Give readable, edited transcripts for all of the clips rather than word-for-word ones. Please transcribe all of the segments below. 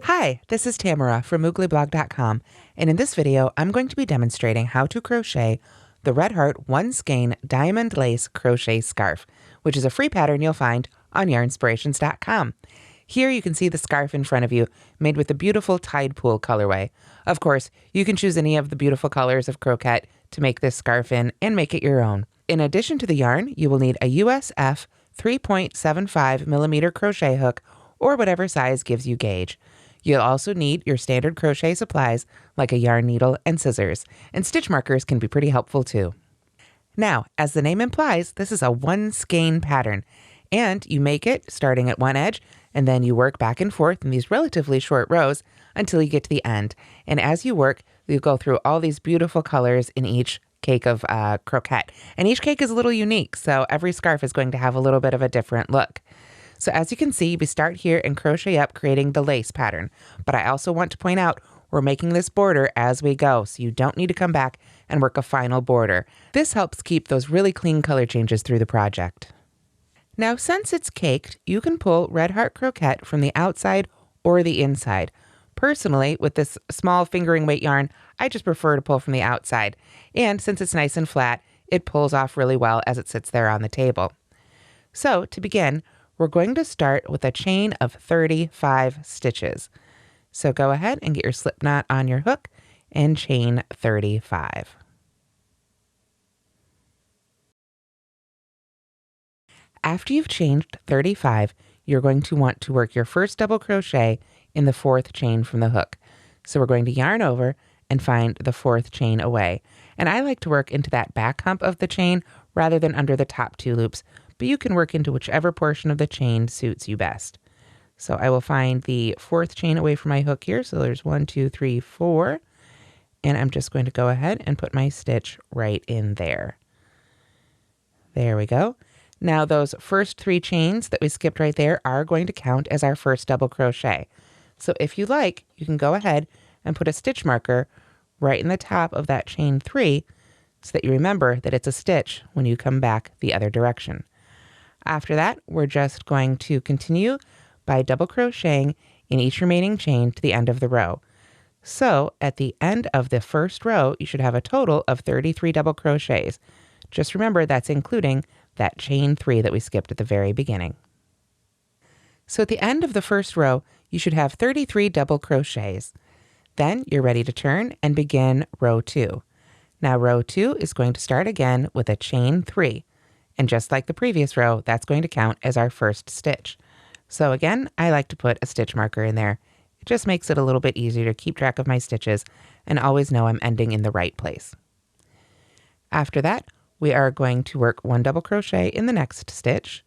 Hi, this is Tamara from mooglyblog.com, and in this video I'm going to be demonstrating how to crochet the Red Heart 1 Skein Diamond Lace Crochet Scarf, which is a free pattern you'll find on yarnspirations.com. Here you can see the scarf in front of you, made with the beautiful Tide Pool colorway. Of course, you can choose any of the beautiful colors of croquet to make this scarf in and make it your own. In addition to the yarn, you will need a USF 3.75 millimeter crochet hook or whatever size gives you gauge. You'll also need your standard crochet supplies like a yarn needle and scissors, and stitch markers can be pretty helpful too. Now, as the name implies, this is a 1 skein pattern, and you make it starting at one edge, and then you work back and forth in these relatively short rows until you get to the end. And as you work, you go through all these beautiful colors in each cake of croquet. And each cake is a little unique, so every scarf is going to have a little bit of a different look. So as you can see, we start here and crochet up, creating the lace pattern. But I also want to point out, we're making this border as we go, so you don't need to come back and work a final border. This helps keep those really clean color changes through the project. Now, since it's caked, you can pull Red Heart Croquet from the outside or the inside. Personally, with this small fingering weight yarn, I just prefer to pull from the outside. And since it's nice and flat, it pulls off really well as it sits there on the table. So to begin, we're going to start with a chain of 35 stitches. So go ahead and get your slip knot on your hook and chain 35. After you've chained 35, you're going to want to work your first double crochet in the 4th chain from the hook. So we're going to yarn over and find the 4th chain away. And I like to work into that back hump of the chain rather than under the top 2 loops, but you can work into whichever portion of the chain suits you best. So I will find the 4th chain away from my hook here. So there's 1, 2, 3, 4. And I'm just going to go ahead and put my stitch right in there. There we go. Now those first 3 chains that we skipped right there are going to count as our first double crochet. So if you like, you can go ahead and put a stitch marker right in the top of that chain 3 so that you remember that it's a stitch when you come back the other direction. After that, we're just going to continue by double crocheting in each remaining chain to the end of the row. So at the end of the first row, you should have a total of 33 double crochets. Just remember that's including that chain 3 that we skipped at the very beginning. So at the end of the first row, you should have 33 double crochets. Then you're ready to turn and begin row 2. Now row 2 is going to start again with a chain 3. And just like the previous row, that's going to count as our first stitch. So again, I like to put a stitch marker in there. It just makes it a little bit easier to keep track of my stitches and always know I'm ending in the right place. After that, we are going to work 1 double crochet in the next stitch.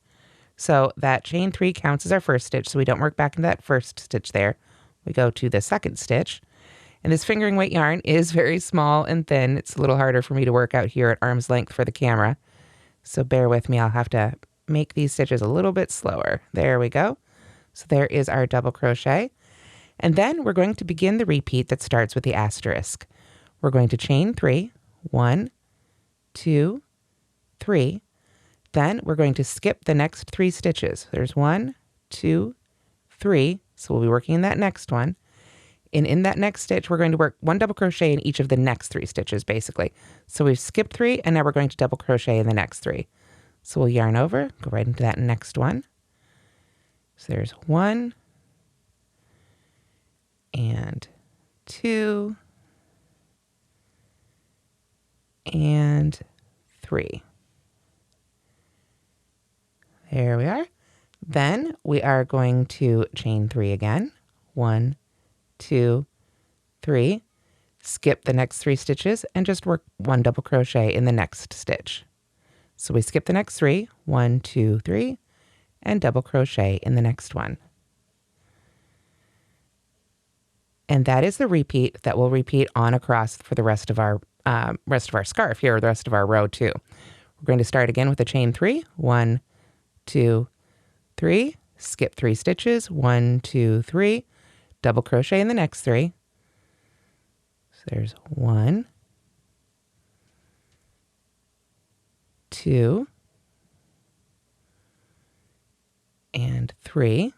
So that chain 3 counts as our first stitch, so we don't work back into that first stitch there. We go to the 2nd stitch. And this fingering weight yarn is very small and thin. It's a little harder for me to work out here at arm's length for the camera. So bear with me, I'll have to make these stitches a little bit slower. There we go. So there is our double crochet. And then we're going to begin the repeat that starts with the asterisk. We're going to chain 3, 1, 2, 3. Then we're going to skip the next 3 stitches. There's 1, 2, 3. So we'll be working in that next one. And in that next stitch, we're going to work 1 double crochet in each of the next 3 stitches, basically. So we've skipped 3, and now we're going to double crochet in the next 3. So we'll yarn over, go right into that next one. So there's 1, and 2, and 3. There we are. Then we are going to chain 3 again. 1, 2, 3, skip the next 3 stitches and just work 1 double crochet in the next stitch. So we skip the next 3, 1, 2, 3, and double crochet in the next one. And that is the repeat that will repeat on across for the rest of our scarf here, or the rest of our row too. We're going to start again with a chain 3, 1, 2, 3, skip 3 stitches, 1, 2, 3, double crochet in the next 3. So there's 1, 2, and 3.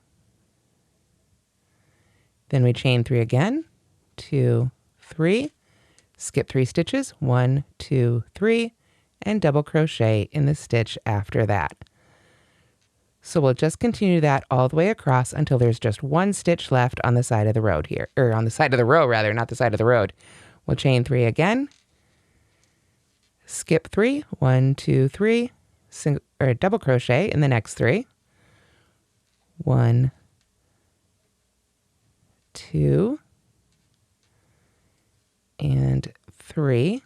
Then we chain 3 again, 2, 3, skip 3 stitches, 1, 2, 3, and double crochet in the stitch after that. So we'll just continue that all the way across until there's just 1 stitch left on the side of the road here, or on the side of the row rather, not the side of the road. We'll chain 3 again, skip 3, 1, 2, 3, double crochet in the next 3, 1, 2, and 3,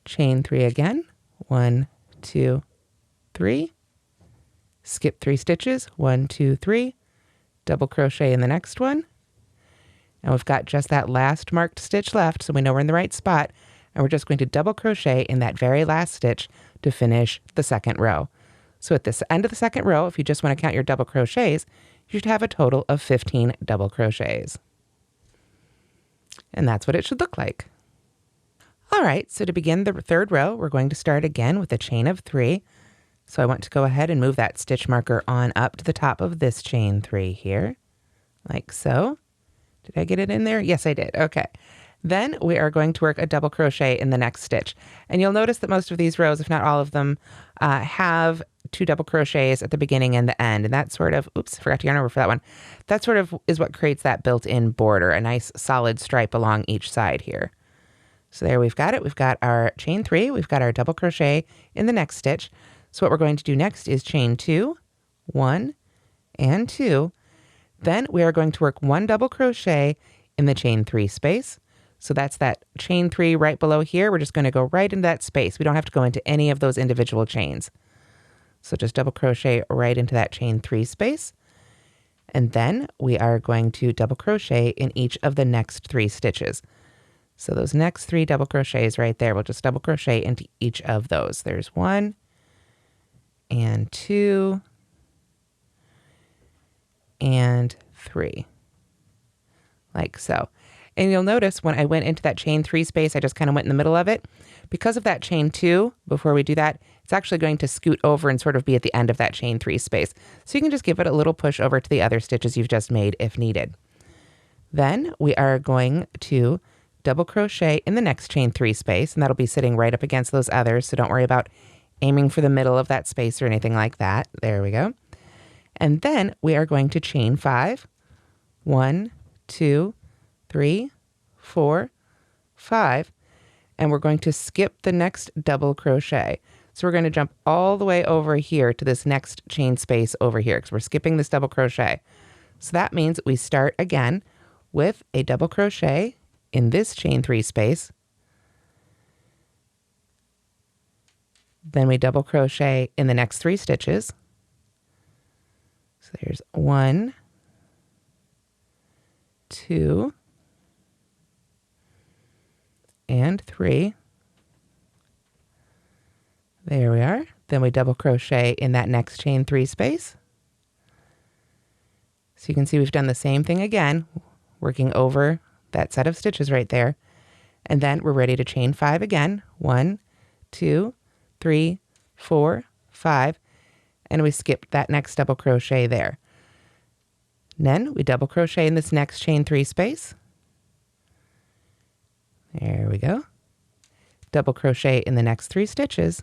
chain 3 again, 1, 2, 3, skip 3 stitches, 1, 2, 3, double crochet in the next one, and we've got just that last marked stitch left, so we know we're in the right spot, and we're just going to double crochet in that very last stitch to finish the second row. So at the end of the second row, if you just want to count your double crochets, you should have a total of 15 double crochets. And that's what it should look like. All right, so to begin the third row, we're going to start again with a chain of 3. So I want to go ahead and move that stitch marker on up to the top of this chain 3 here, like so. Did I get it in there? Yes, I did. Okay. Then we are going to work a double crochet in the next stitch. And you'll notice that most of these rows, if not all of them, have 2 double crochets at the beginning and the end. And that sort of, oops, forgot to yarn over for that one. That sort of is what creates that built-in border, a nice solid stripe along each side here. So there we've got it. We've got our chain 3. We've got our double crochet in the next stitch. So what we're going to do next is chain 2, 1, and 2. Then we are going to work 1 double crochet in the chain 3 space. So that's that chain 3 right below here. We're just going to go right into that space. We don't have to go into any of those individual chains. So just double crochet right into that chain 3 space. And then we are going to double crochet in each of the next 3 stitches. So those next 3 double crochets right there, we'll just double crochet into each of those. There's 1 and 2 and 3, like so. And you'll notice when I went into that chain 3 space, I just kind of went in the middle of it. Because of that chain 2, before we do that, it's actually going to scoot over and sort of be at the end of that chain 3 space. So you can just give it a little push over to the other stitches you've just made if needed. Then we are going to double crochet in the next chain 3 space, and that'll be sitting right up against those others. So don't worry about aiming for the middle of that space or anything like that. There we go. And then we are going to chain 5, 1, 2, 3, 4, 5, and we're going to skip the next double crochet. So we're going to jump all the way over here to this next chain space over here because we're skipping this double crochet. So that means we start again with a double crochet in this chain 3 space. Then we double crochet in the next 3 stitches. So there's 1, 2, and 3. There we are. Then we double crochet in that next chain 3 space. So you can see we've done the same thing again, working over that set of stitches right there. And then we're ready to chain 5 again. 1, 2, 3, 4, 5. And we skipped that next double crochet there. Then we double crochet in this next chain 3 space. There we go. Double crochet in the next 3 stitches.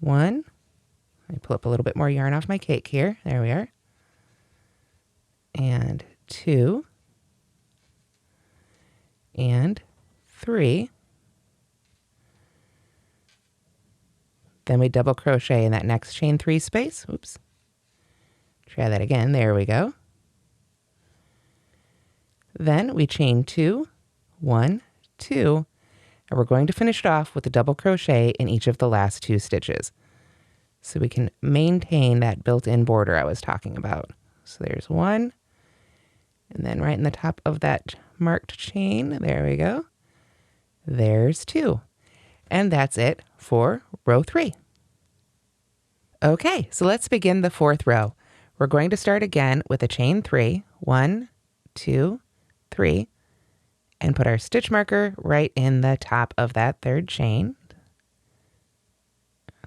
1. Let me pull up a little bit more yarn off my cake here. There we are. And 2. And 3. Then we double crochet in that next chain 3 space. Oops. Try that again. There we go. Then we chain 2, 1, 2, and we're going to finish it off with a double crochet in each of the last 2 stitches. So we can maintain that built-in border I was talking about. So there's 1, and then right in the top of that marked chain, there we go. There's 2. And that's it for row 3. Okay, so let's begin the 4th row. We're going to start again with a chain 3, 1, 2, 3, and put our stitch marker right in the top of that 3rd chain.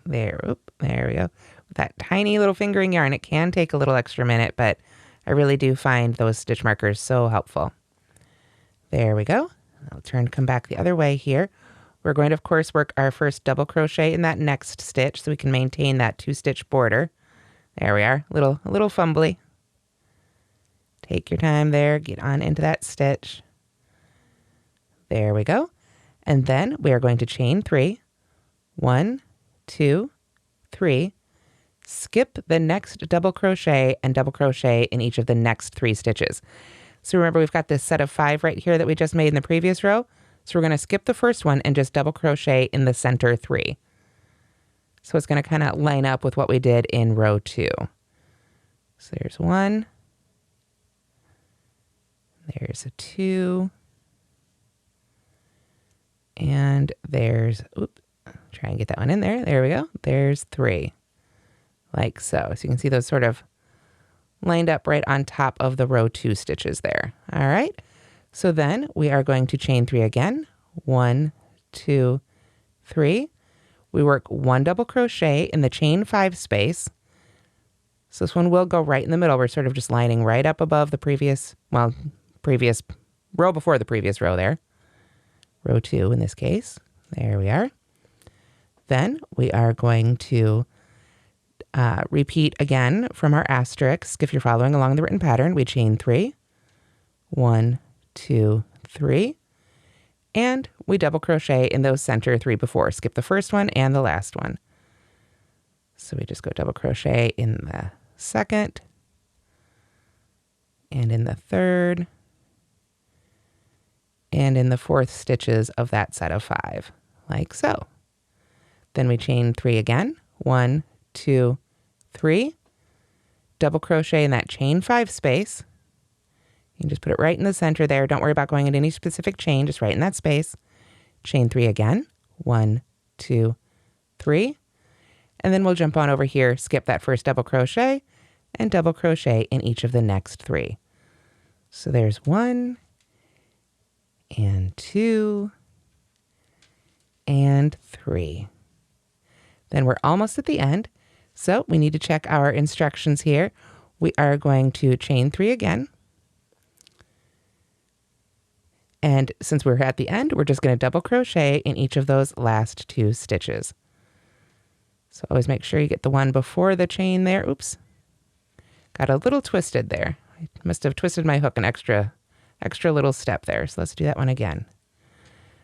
There, there we go. With that tiny little fingering yarn, it can take a little extra minute, but I really do find those stitch markers so helpful. There we go. I'll come back the other way here. We're going to, of course, work our first double crochet in that next stitch so we can maintain that 2-stitch border. There we are, a little fumbly. Take your time there, get on into that stitch. There we go. And then we are going to chain 3. 1, 2, 3. Skip the next double crochet and double crochet in each of the next 3 stitches. So remember, we've got this set of 5 right here that we just made in the previous row. So we're going to skip the first one and just double crochet in the center 3. So it's going to kind of line up with what we did in row 2. So there's 1. There's a 2. And there's, try and get that one in there. There we go. There's 3. Like so. So you can see those sort of lined up right on top of the row 2 stitches there. All right. So then we are going to chain 3 again. 1, 2, 3. We work 1 double crochet in the chain 5 space. So this one will go right in the middle. We're sort of just lining right up above the previous row before the previous row there. Row 2 in this case. There we are. Then we are going to repeat again from our asterisk. If you're following along the written pattern, we chain 3. 1, 2, 3. And we double crochet in those center 3 before. Skip the first one and the last one. So we just go double crochet in the second and in the third and in the 4th stitches of that set of 5, like so. Then we chain 3 again. 1, 2, 3. Double crochet in that chain 5 space. You can just put it right in the center there. Don't worry about going into any specific chain, just right in that space. Chain 3 again. 1, 2, 3. And then we'll jump on over here, skip that first double crochet, and double crochet in each of the next 3. So there's 1, and 2, and 3. Then we're almost at the end, so we need to check our instructions here. We are going to chain 3 again. And since we're at the end, we're just going to double crochet in each of those last 2 stitches. So always make sure you get the one before the chain there. Oops. Got a little twisted there. I must have twisted my hook an extra little step there. So let's do that one again.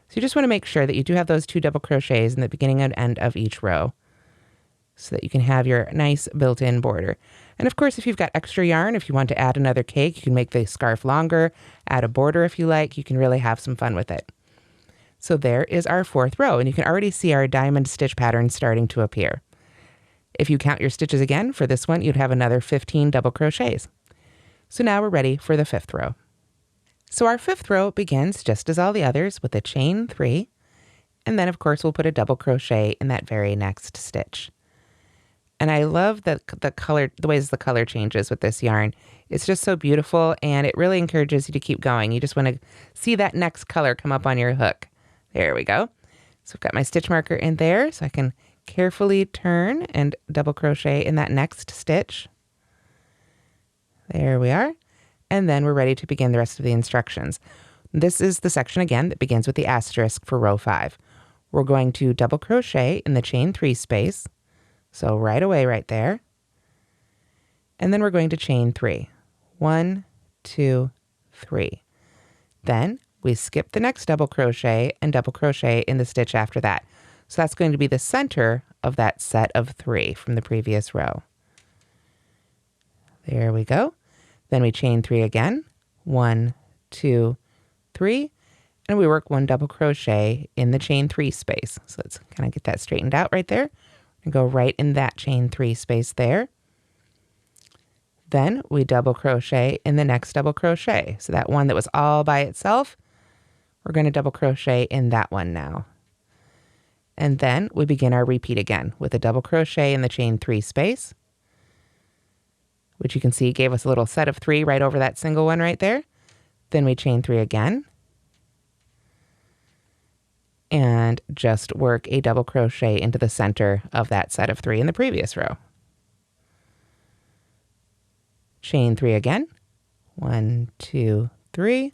So you just want to make sure that you do have those 2 double crochets in the beginning and end of each row so that you can have your nice built-in border. And of course, if you've got extra yarn, if you want to add another cake, you can make the scarf longer, add a border if you like. You can really have some fun with it. So there is our 4th row, and you can already see our diamond stitch pattern starting to appear. If you count your stitches again for this one, you'd have another 15 double crochets. So now we're ready for the 5th row. So our 5th row begins just as all the others with a chain 3, and then of course we'll put a double crochet in that very next stitch. And I love the ways the color changes with this yarn. It's just so beautiful, and it really encourages you to keep going. You just want to see that next color come up on your hook. There we go. So I've got my stitch marker in there, so I can carefully turn and double crochet in that next stitch. There we are. And then we're ready to begin the rest of the instructions. This is the section again that begins with the asterisk for row 5. We're going to double crochet in the chain 3 space. So right away right there. And then we're going to chain 3. 1, 2, 3. Then we skip the next double crochet and double crochet in the stitch after that. So that's going to be the center of that set of 3 from the previous row. There we go. Then we chain 3 again. 1, 2, 3. And we work 1 double crochet in the chain 3 space. So let's kind of get that straightened out right there. And go right in that chain 3 space there. Then we double crochet in the next double crochet. So that one that was all by itself, we're going to double crochet in that one now. And then we begin our repeat again with a double crochet in the chain 3 space, which you can see gave us a little set of 3 right over that single one right there. Then we chain 3 again. and just work a double crochet into the center of that set of 3 in the previous row. Chain 3 again. 1, 2, 3.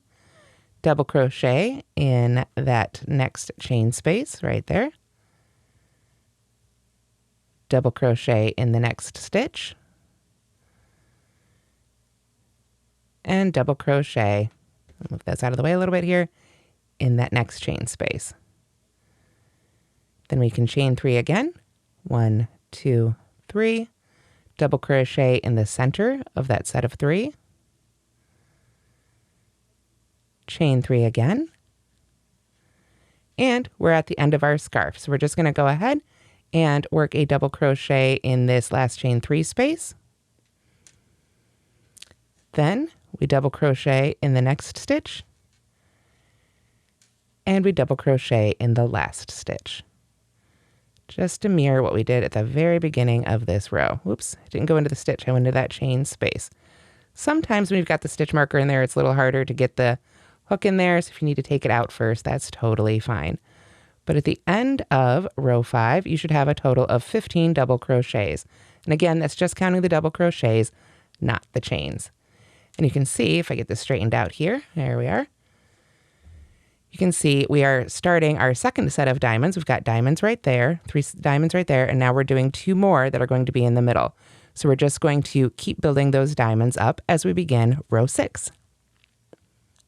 Double crochet in that next chain space right there. Double crochet in the next stitch. And double crochet, I'll move this out of the way a little bit here, in that next chain space. Then we can chain 3 again. 1, 2, 3. Double crochet in the center of that set of 3. Chain 3 again. And we're at the end of our scarf. So we're just going to go ahead and work a double crochet in this last chain 3 space. Then we double crochet in the next stitch. And we double crochet in the last stitch. Just to mirror what we did at the very beginning of this row. Whoops, I didn't go into the stitch, I went into that chain space. Sometimes when you've got the stitch marker in there, it's a little harder to get the hook in there, so if you need to take it out first, that's totally fine. But at the end of row 5, you should have a total of 15 double crochets. And again, that's just counting the double crochets, not the chains. And you can see, if I get this straightened out here, there we are. You can see we are starting our second set of diamonds. We've got diamonds right there, 3 diamonds right there, and now we're doing 2 more that are going to be in the middle. So we're just going to keep building those diamonds up as we begin row 6.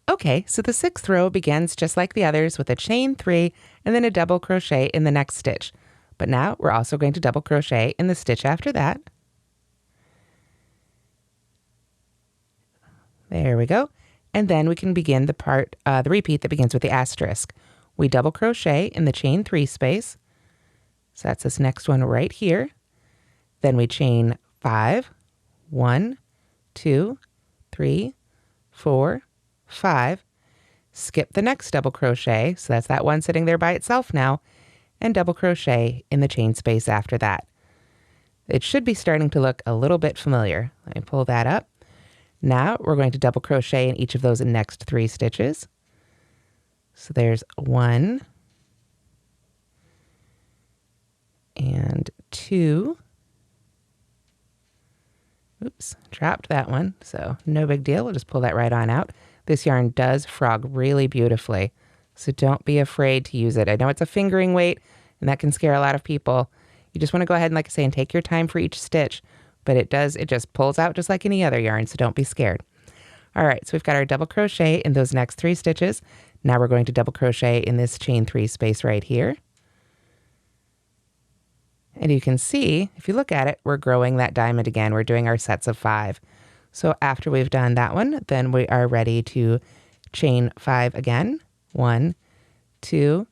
Okay, so the 6th row begins just like the others with a chain 3 and then a double crochet in the next stitch. But now we're also going to double crochet in the stitch after that. There we go. And then we can begin the repeat that begins with the asterisk. We double crochet in the chain 3 space. So that's this next one right here. Then we chain 5, 1, 2, 3, 4, 5. Skip the next double crochet, so that's that one sitting there by itself now, and double crochet in the chain space after that. It should be starting to look a little bit familiar. Let me pull that up. Now we're going to double crochet in each of those next 3 stitches. So there's 1 and 2. Oops, dropped that one, so no big deal. We'll just pull that right on out. This yarn does frog really beautifully, so don't be afraid to use it. I know it's a fingering weight, and that can scare a lot of people. You just want to go ahead and, like I say, and take your time for each stitch, but it just pulls out just like any other yarn, so don't be scared. All right, so we've got our double crochet in those next 3 stitches. Now we're going to double crochet in this chain 3 space right here. And you can see, if you look at it, we're growing that diamond again. We're doing our sets of 5. So after we've done that one, then we are ready to chain 5 again. 1, 2,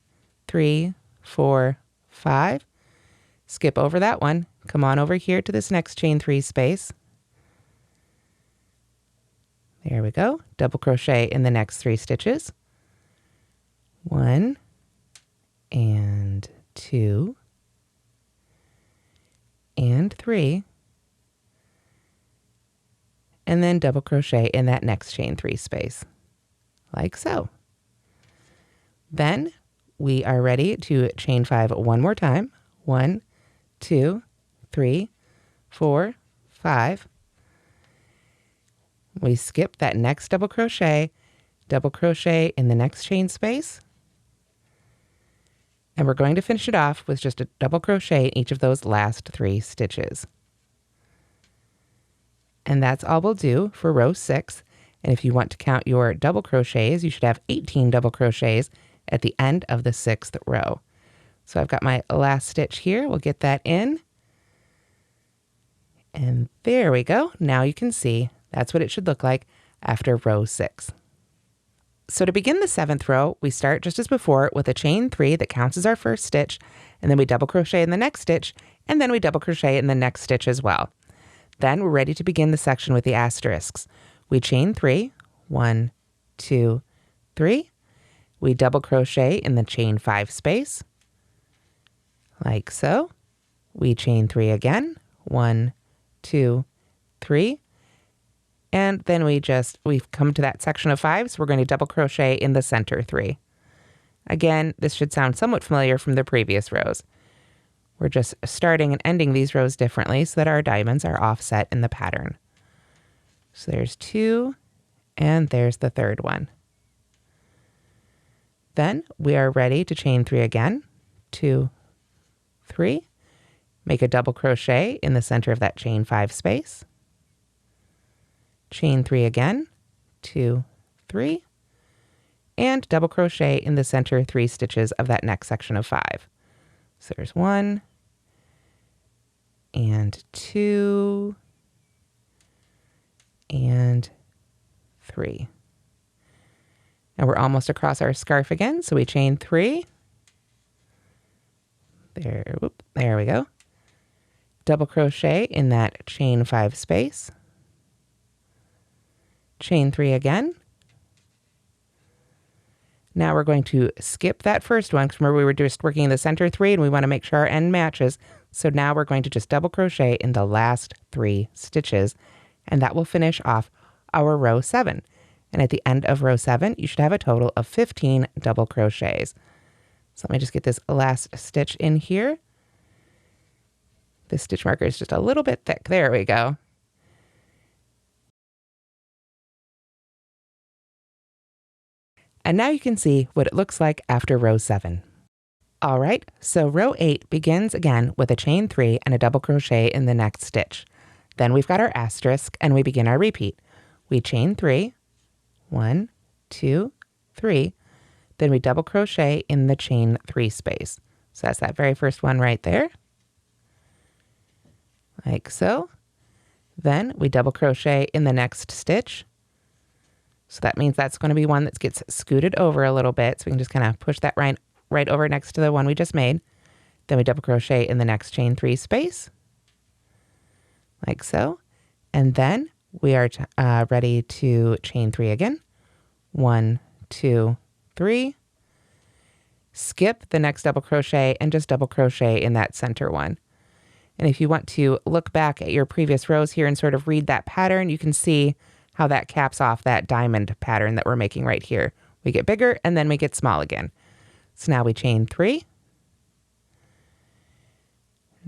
3, 4, 5. Skip over that one. Come on over here to this next chain 3 space. There we go. Double crochet in the next 3 stitches. 1 and 2 and 3. And then double crochet in that next chain 3 space, like so. Then we are ready to chain 5 one more time. 1, 2, 3, 4, 5. We skip that next double crochet in the next chain space. And we're going to finish it off with just a double crochet in each of those last 3 stitches. And that's all we'll do for row 6. And if you want to count your double crochets, you should have 18 double crochets at the end of the 6th row. So I've got my last stitch here. We'll get that in. And there we go. Now you can see that's what it should look like after row 6. So to begin the 7th row, we start just as before with a chain 3 that counts as our first stitch, and then we double crochet in the next stitch, and then we double crochet in the next stitch as well. Then we're ready to begin the section with the asterisks. We chain 3, 1, 2, 3. We double crochet in the chain 5 space, like so. We chain 3 again, 1, 2, 3. And then we've come to that section of 5, so we're going to double crochet in the center 3. Again, this should sound somewhat familiar from the previous rows. We're just starting and ending these rows differently so that our diamonds are offset in the pattern. So there's 2, and there's the third one. Then we are ready to chain 3 again. 2, 3. Make a double crochet in the center of that chain 5 space. Chain 3 again. 2, 3. And double crochet in the center 3 stitches of that next section of 5. So there's 1 and 2 and 3. And we're almost across our scarf again, so we chain 3. There we go. Double crochet in that chain 5 space. Chain 3 again. Now we're going to skip that first one, because remember we were just working in the center 3 and we want to make sure our end matches. So now we're going to just double crochet in the last 3 stitches, and that will finish off our row 7. And at the end of row 7, you should have a total of 15 double crochets. So let me just get this last stitch in here. This stitch marker is just a little bit thick. There we go. And now you can see what it looks like after row 7. All right, so row 8 begins again with a chain 3 and a double crochet in the next stitch. Then we've got our asterisk and we begin our repeat. We chain 3, 1, 2, 3. Then we double crochet in the chain 3 space. So that's that very first one right there. Like so. Then we double crochet in the next stitch. So that means that's going to be one that gets scooted over a little bit. So we can just kind of push that right over next to the one we just made. Then we double crochet in the next chain 3 space. Like so. And then we are ready to chain 3 again. 1, 2, 3. Skip the next double crochet and just double crochet in that center one. And if you want to look back at your previous rows here and sort of read that pattern, you can see how that caps off that diamond pattern that we're making right here. We get bigger and then we get small again. So now we chain 3.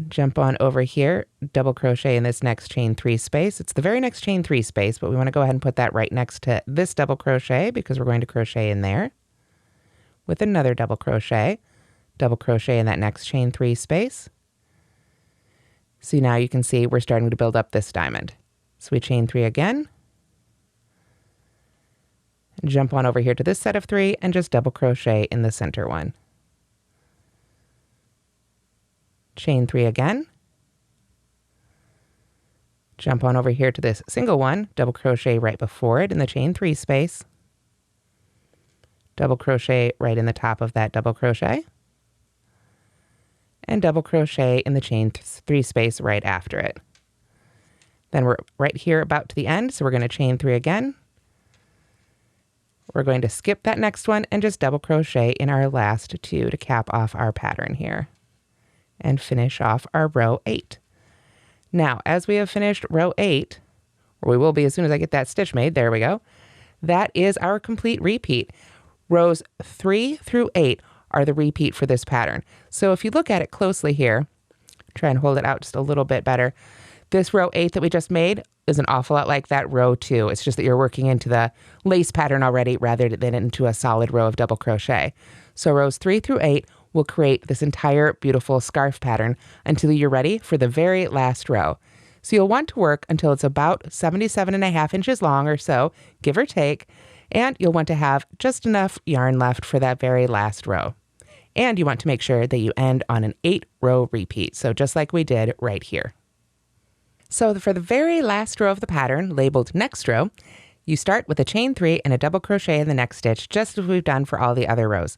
Jump on over here, double crochet in this next chain 3 space. It's the very next chain 3 space, but we want to go ahead and put that right next to this double crochet because we're going to crochet in there with another double crochet in that next chain 3 space. So now you can see we're starting to build up this diamond. So we chain 3 again. Jump on over here to this set of 3 and just double crochet in the center one. Chain 3 again. Jump on over here to this single one, double crochet right before it in the chain 3 space. Double crochet right in the top of that double crochet. And double crochet in the chain 3 space right after it. Then we're right here about to the end, so we're going to chain 3 again. We're going to skip that next one and just double crochet in our last 2 to cap off our pattern here and finish off our row 8. Now, as we have finished row 8, or we will be as soon as I get that stitch made, there we go, that is our complete repeat. Rows 3 through 8 are the repeat for this pattern. So if you look at it closely here, try and hold it out just a little bit better, this row 8 that we just made is an awful lot like that row 2. It's just that you're working into the lace pattern already rather than into a solid row of double crochet. So rows 3 through 8 will create this entire beautiful scarf pattern until you're ready for the very last row. So you'll want to work until it's about 77.5 inches long or so, give or take, and you'll want to have just enough yarn left for that very last row. And you want to make sure that you end on an 8-row repeat, so just like we did right here. So for the very last row of the pattern, labeled next row, you start with a chain 3 and a double crochet in the next stitch, just as we've done for all the other rows.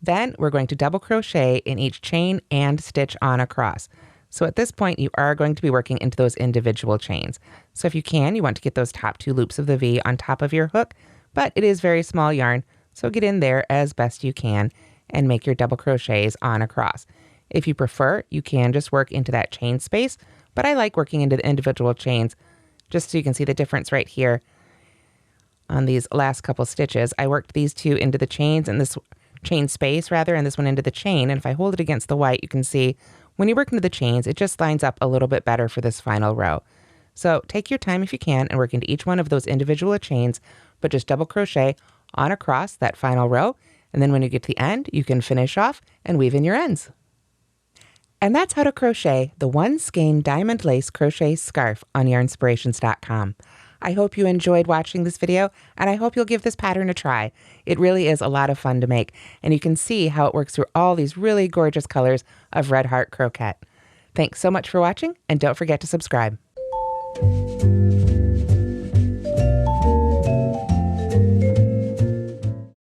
Then we're going to double crochet in each chain and stitch on across. So at this point, you are going to be working into those individual chains. So if you can, you want to get those top 2 loops of the V on top of your hook, but it is very small yarn, so get in there as best you can and make your double crochets on across. If you prefer, you can just work into that chain space, but I like working into the individual chains just so you can see the difference right here on these last couple stitches. I worked these 2 into the chains, and this chain space rather, and this one into the chain. And if I hold it against the white, you can see when you work into the chains, it just lines up a little bit better for this final row. So take your time if you can and work into each one of those individual chains, but just double crochet on across that final row. And then when you get to the end, you can finish off and weave in your ends. And that's how to crochet the one skein diamond lace crochet scarf on yarnspirations.com. I hope you enjoyed watching this video, and I hope you'll give this pattern a try. It really is a lot of fun to make, and you can see how it works through all these really gorgeous colors of Red Heart Croquette. Thanks so much for watching, and don't forget to subscribe.